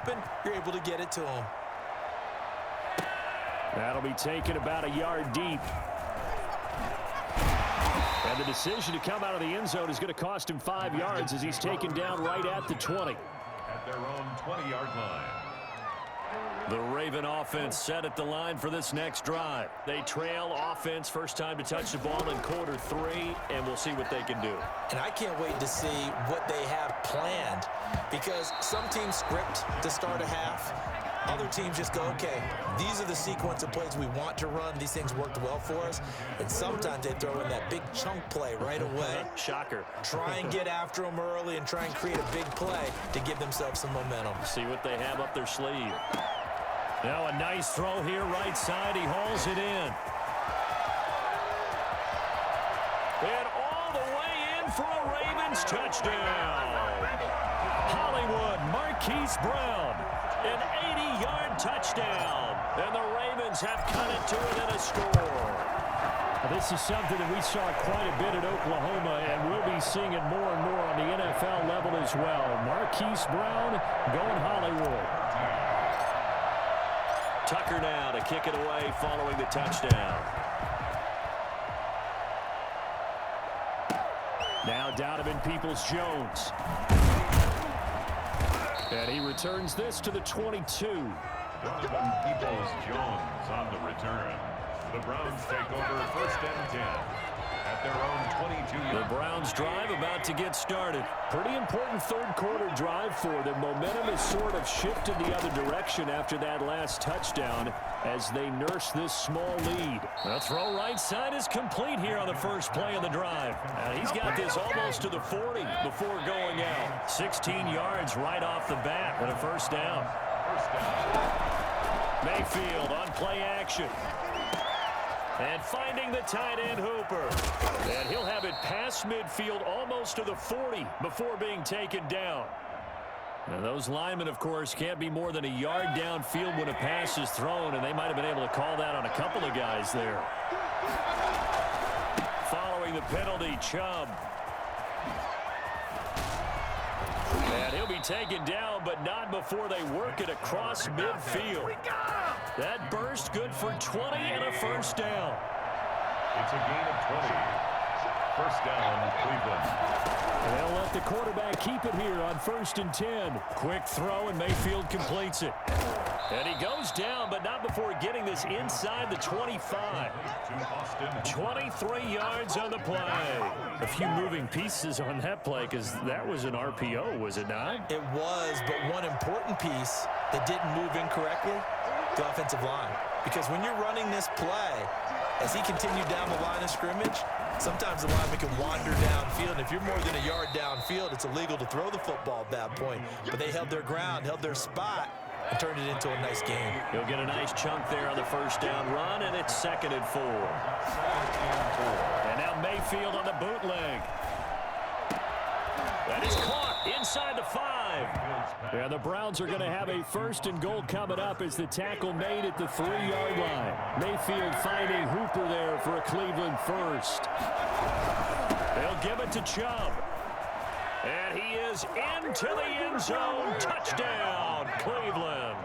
open, you're able to get it to him. That'll be taken about a yard deep. And the decision to come out of the end zone is going to cost him 5 yards as he's taken down right at the 20. At their own 20-yard line. The Raven offense set at the line for this next drive. They trail offense, first time to touch the ball in quarter 3, and we'll see what they can do. And I can't wait to see what they have planned, because some teams script to start a half. Other teams just go, okay, these are the sequence of plays we want to run. These things worked well for us. And sometimes they throw in that big chunk play right away. Shocker. Try and get after them early and try and create a big play to give themselves some momentum. See what they have up their sleeve. Now a nice throw here, right side. He hauls it in. And all the way in for a Ravens touchdown. Hollywood Marquise Brown. An 80-yard touchdown. And the Ravens have cut it to within a score. This is something that we saw quite a bit at Oklahoma, and we'll be seeing it more and more on the NFL level as well. Marquise Brown going Hollywood. Tucker now to kick it away following the touchdown. Now Donovan Peoples-Jones. And he returns this to the 22. Donovan Peoples-Jones on the return. The Browns take over first and 10 at their own 22. The Browns drive about to get started. Pretty important third quarter drive for them. Momentum has sort of shifted the other direction after that last touchdown as they nurse this small lead. The throw right side is complete here on the first play of the drive. And he's got this almost to the 40 before going out. 16 yards right off the bat and a first down. Mayfield on play action. And finding the tight end Hooper. And he'll have it past midfield almost to the 40 before being taken down. And those linemen, of course, can't be more than a yard downfield when a pass is thrown, and they might have been able to call that on a couple of guys there. Following the penalty, Chubb. And he'll be taken down, but not before they work it across midfield. That burst good for 20 and a first down. It's a gain of 20. First down, Cleveland. They'll let the quarterback keep it here on first and 10. Quick throw, and Mayfield completes it. And he goes down, but not before getting this inside the 25. 23 yards on the play. A few moving pieces on that play because that was an RPO, was it not? It was, but one important piece that didn't move incorrectly, the offensive line. Because when you're running this play, as he continued down the line of scrimmage, sometimes the lineman can wander downfield. And if you're more than a yard downfield, it's illegal to throw the football at that point. But they held their ground, held their spot, and turned it into a nice game. He'll get a nice chunk there on the first down run, and it's 2nd and 4. And now Mayfield on the bootleg. That is caught inside the 5. And the Browns are going to have a first and goal coming up as the tackle made at the 3-yard line. Mayfield finding Hooper there for a Cleveland first. They'll give it to Chubb. And he is into the end zone. Touchdown, Cleveland.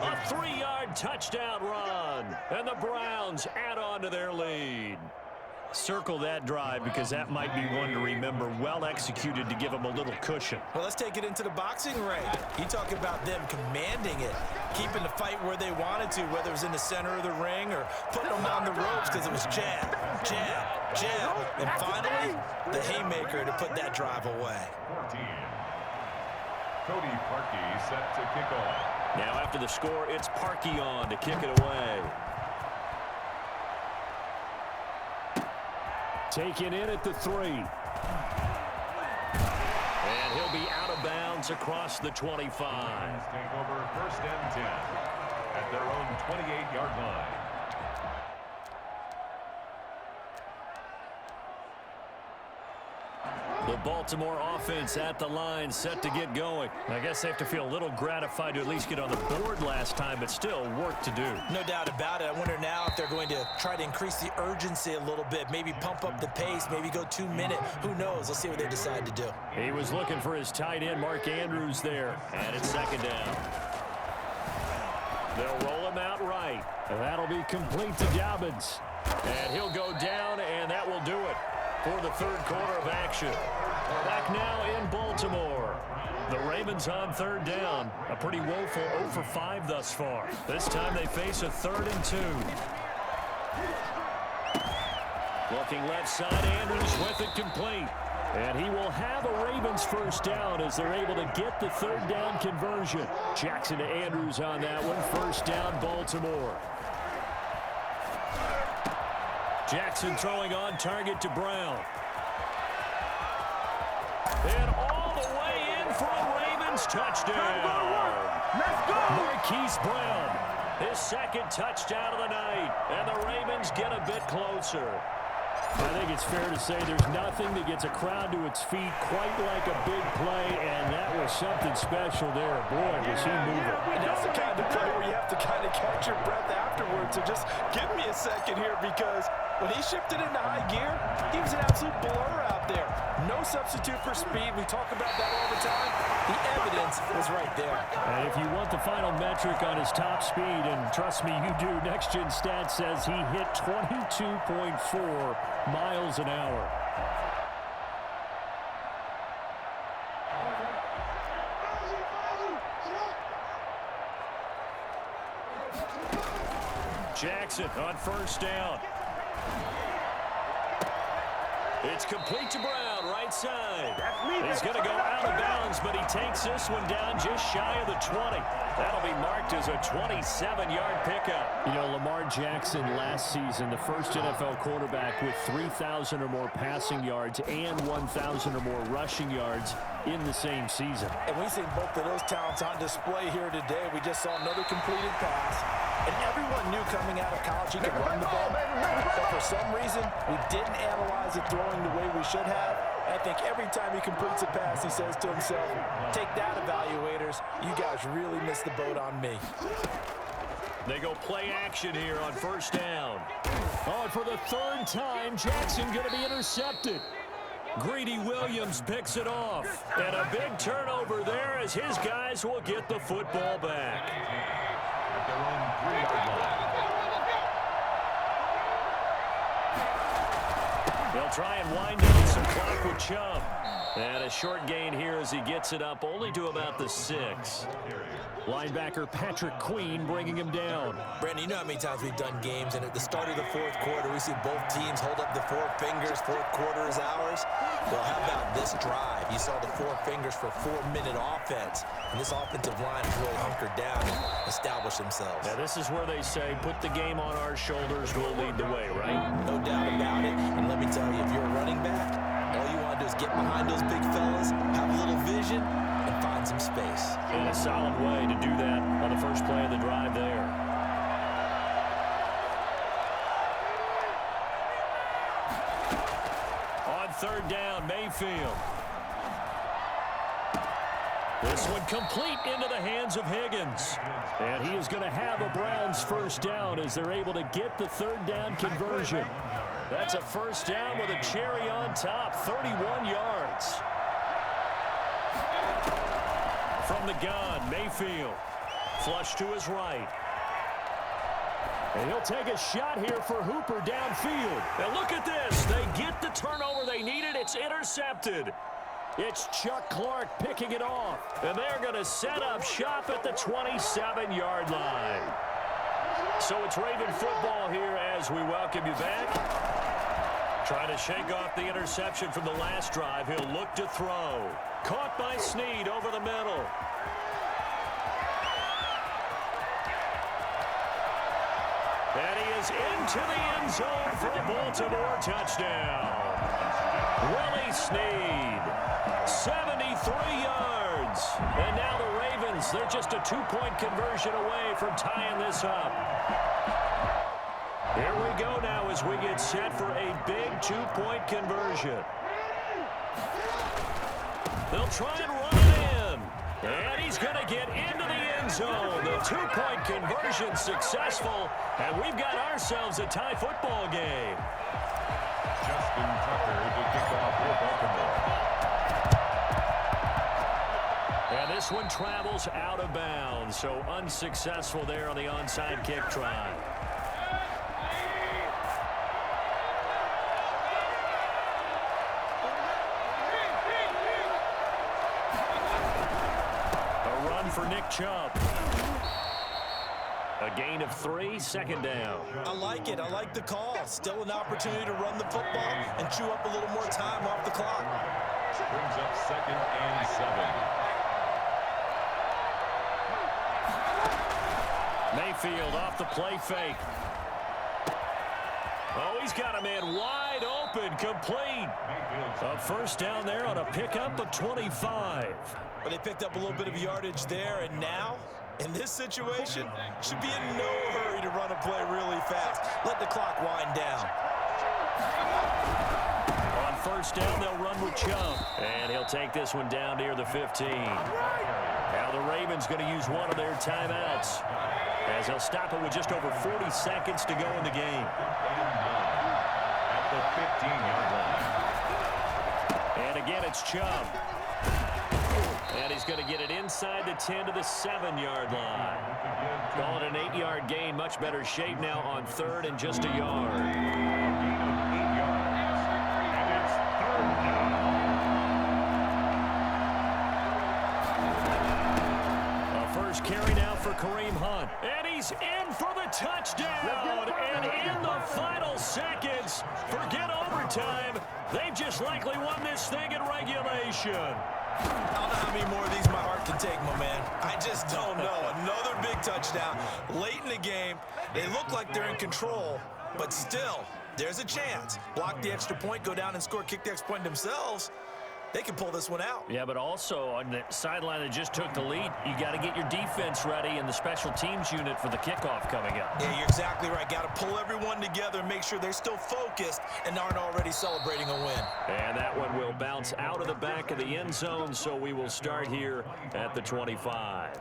A 3-yard touchdown run. And the Browns add on to their lead. Circle that drive because that might be one to remember. Well executed to give them a little cushion. Well, let's take it into the boxing ring. You talk about them commanding it, keeping the fight where they wanted to, whether it was in the center of the ring or putting them on the ropes because it was jab, jab, jab. And finally, the haymaker to put that drive away. 14. Cody Parkey set to kick off. Now after the score, it's Parkey on to kick it away. Taken in at the 3. And he'll be out of bounds across the 25. Take over first and 10 at their own 28-yard line. The Baltimore offense at the line, set to get going. I guess they have to feel a little gratified to at least get on the board last time, but still work to do. No doubt about it. I wonder now if they're going to try to increase the urgency a little bit, maybe pump up the pace, maybe go 2 minute. Who knows? Let's see what they decide to do. He was looking for his tight end, Mark Andrews, there. And it's second down. They'll roll him out right. And that'll be complete to Dobbins. And he'll go down, and that will do it for the third quarter of action. Back now in Baltimore. The Ravens on third down. A pretty woeful 0 for 5 thus far. This time they face a 3rd and 2. Looking left side, Andrews with it complete. And he will have a Ravens first down as they're able to get the third down conversion. Jackson to Andrews on that one. First down, Baltimore. Jackson throwing on target to Brown. And all the way in for a Ravens touchdown. Let's go! Marquise Brown, his second touchdown of the night. And the Ravens get a bit closer. I think it's fair to say there's nothing that gets a crowd to its feet quite like a big play, and that was something special there. Boy, was he moving. And that's the kind of play where you have to kind of catch your breath afterwards. So just give me a second here, because when he shifted into high gear, he was an absolute blur out there. No substitute for speed. We talk about that all the time. The evidence was right there. And if you want the final metric on his top speed, and trust me, you do, Next Gen Stats says he hit 22.4 miles an hour. Jackson on first down. It's complete to Brown, right side. He's going to go out of bounds, but he takes this one down just shy of the 20. That'll be marked as a 27-yard pickup. You know, Lamar Jackson last season, the first NFL quarterback with 3,000 or more passing yards and 1,000 or more rushing yards in the same season. And we've seen both of those talents on display here today. We just saw another completed pass. And everyone knew coming out of college he could run the ball. But for some reason, we didn't analyze it throwing the way we should have. I think every time he completes a pass, he says to himself, take that, evaluators. You guys really missed the boat on me. They go play action here on first down. Oh, and for the third time, Jackson going to be intercepted. Greedy Williams picks it off. And a big turnover there as his guys will get the football back. At their own 3-yard line. They'll try and wind down some clock with Chubb. And a short gain here as he gets it up only to about the 6. Linebacker Patrick Queen bringing him down. Brandon, you know how many times we've done games, and at the start of the fourth quarter, we see both teams hold up the 4 fingers, fourth quarter is ours. Well, how about this drive? You saw the 4 fingers for 4-minute offense, and this offensive line has really hunkered down and established themselves. Now, this is where they say, put the game on our shoulders, we'll lead the way, right? No doubt about it, and let me tell you, if you're a running back, all you want to do is get behind those big fellas, have a little vision, and find some space. And a solid way to do that on the first play of the drive there. On third down, Mayfield. This one complete into the hands of Higgins. And he is going to have a Browns first down as they're able to get the third down conversion. That's a first down with a cherry on top, 31 yards. From the gun, Mayfield. Flush to his right. And he'll take a shot here for Hooper downfield. And look at this. They get the turnover they needed. It's intercepted. It's Chuck Clark picking it off. And they're going to set up shop at the 27-yard line. So it's Raven football here as we welcome you back. Trying to shake off the interception from the last drive. He'll look to throw. Caught by Snead over the middle. And he is into the end zone for a Baltimore touchdown. Willie Snead, 73 yards. And now the Ravens, they're just a 2-point conversion away from tying this up. Here we go now as we get set for a big 2-point conversion. They'll try and run it in. And he's going to get into the end zone. The two-point conversion successful, and we've got ourselves a tie football game. Justin Tucker to kick off for Baltimore. And this one travels out of bounds, so unsuccessful there on the onside kick try. For Nick Chubb. A gain of 3, second down. I like it. I like the call. Still an opportunity to run the football and chew up a little more time off the clock. Brings up 2nd and 7. Mayfield off the play fake. Oh, he's got a man wide open, complete. A first down there on a pickup of 25. But they picked up a little bit of yardage there, and now, in this situation, should be in no hurry to run a play really fast. Let the clock wind down. On first down, they'll run with Chubb. And he'll take this one down near the 15. Now the Ravens going to use one of their timeouts, as they'll stop it with just over 40 seconds to go in the game. At the 15-yard line. And again, it's Chubb. And he's going to get it inside the 10 to the 7-yard line. Call it an 8-yard gain. Much better shape now on third and just a yard. Gain of 8 yards. And it's 3rd down. A first carry now for Kareem Hunt. And he's in for the touchdown. And in the final seconds, forget overtime. They've just likely won this thing in regulation. I don't know how many more of these my heart can take, my man. I just don't know. Another big touchdown late in the game. They look like they're in control, but still, there's a chance. Block the extra point, go down and score, kick the extra point themselves. They can pull this one out. Yeah, but also on the sideline that just took the lead, you got to get your defense ready and the special teams unit for the kickoff coming up. Yeah, you're exactly right. Got to pull everyone together and make sure they're still focused and aren't already celebrating a win. And that one will bounce out of the back of the end zone, so we will start here at the 25.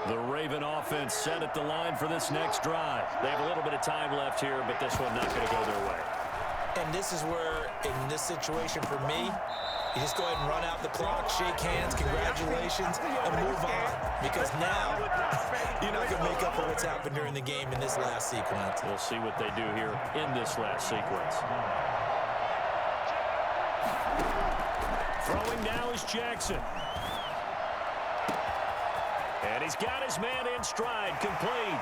The Raven offense set at the line for this next drive. They have a little bit of time left here, but this one not going to go their way. And this is where, in this situation for me, you just go ahead and run out the clock, shake hands, congratulations, and move on. Because now, you're not going to make up for what's happened during the game in this last sequence. We'll see what they do here in this last sequence. Throwing now is Jackson. And he's got his man in stride, complete.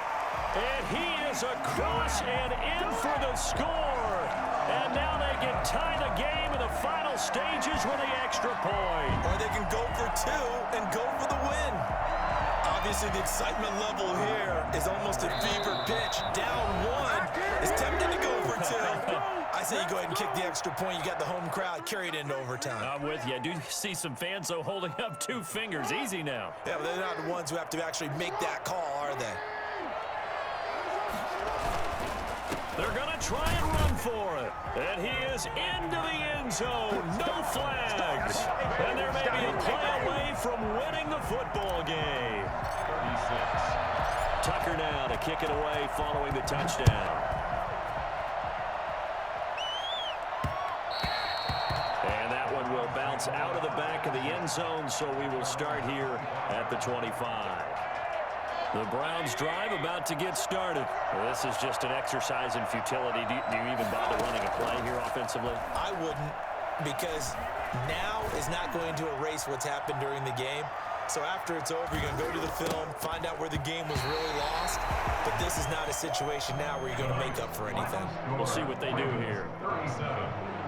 And he is across and in for the score. And now they can tie the game in the final stages with the extra point. Or they can go for 2 and go for the win. Obviously, the excitement level here is almost at fever pitch. Down 1. It's tempting to go for 2. I say you go ahead and kick the extra point. You got the home crowd, carry it into overtime. I'm with you. I do see some fans, though, holding up 2 fingers. Easy now. Yeah, but they're not the ones who have to actually make that call, are they? They're going to try and run for it. And he is into the end zone. No flags. And there may be a play away from winning the football game. 36. Tucker now to kick it away following the touchdown. And that one will bounce out of the back of the end zone, so we will start here at the 25. The Browns drive about to get started. Well, this is just an exercise in futility. Do you even bother running a play here offensively? I wouldn't, because now is not going to erase what's happened during the game. So after it's over, you're going to go to the film, find out where the game was really lost, But this is not a situation now where you're going to make up for anything. We'll see what they do here.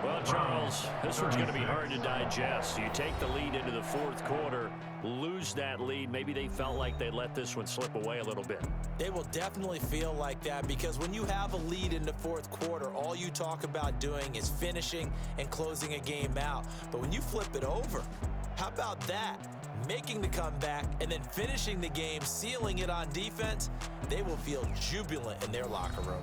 Well, Charles, this one's going to be hard to digest. You take the lead into the fourth quarter, lose that lead. Maybe they felt like they let this one slip away a little bit. They will definitely feel like that because when you have a lead in the fourth quarter, all you talk about doing is finishing and closing a game out. But when you flip it over, how about that? Making the comeback and then finishing the game, sealing it on defense, they will feel jubilant in their locker room.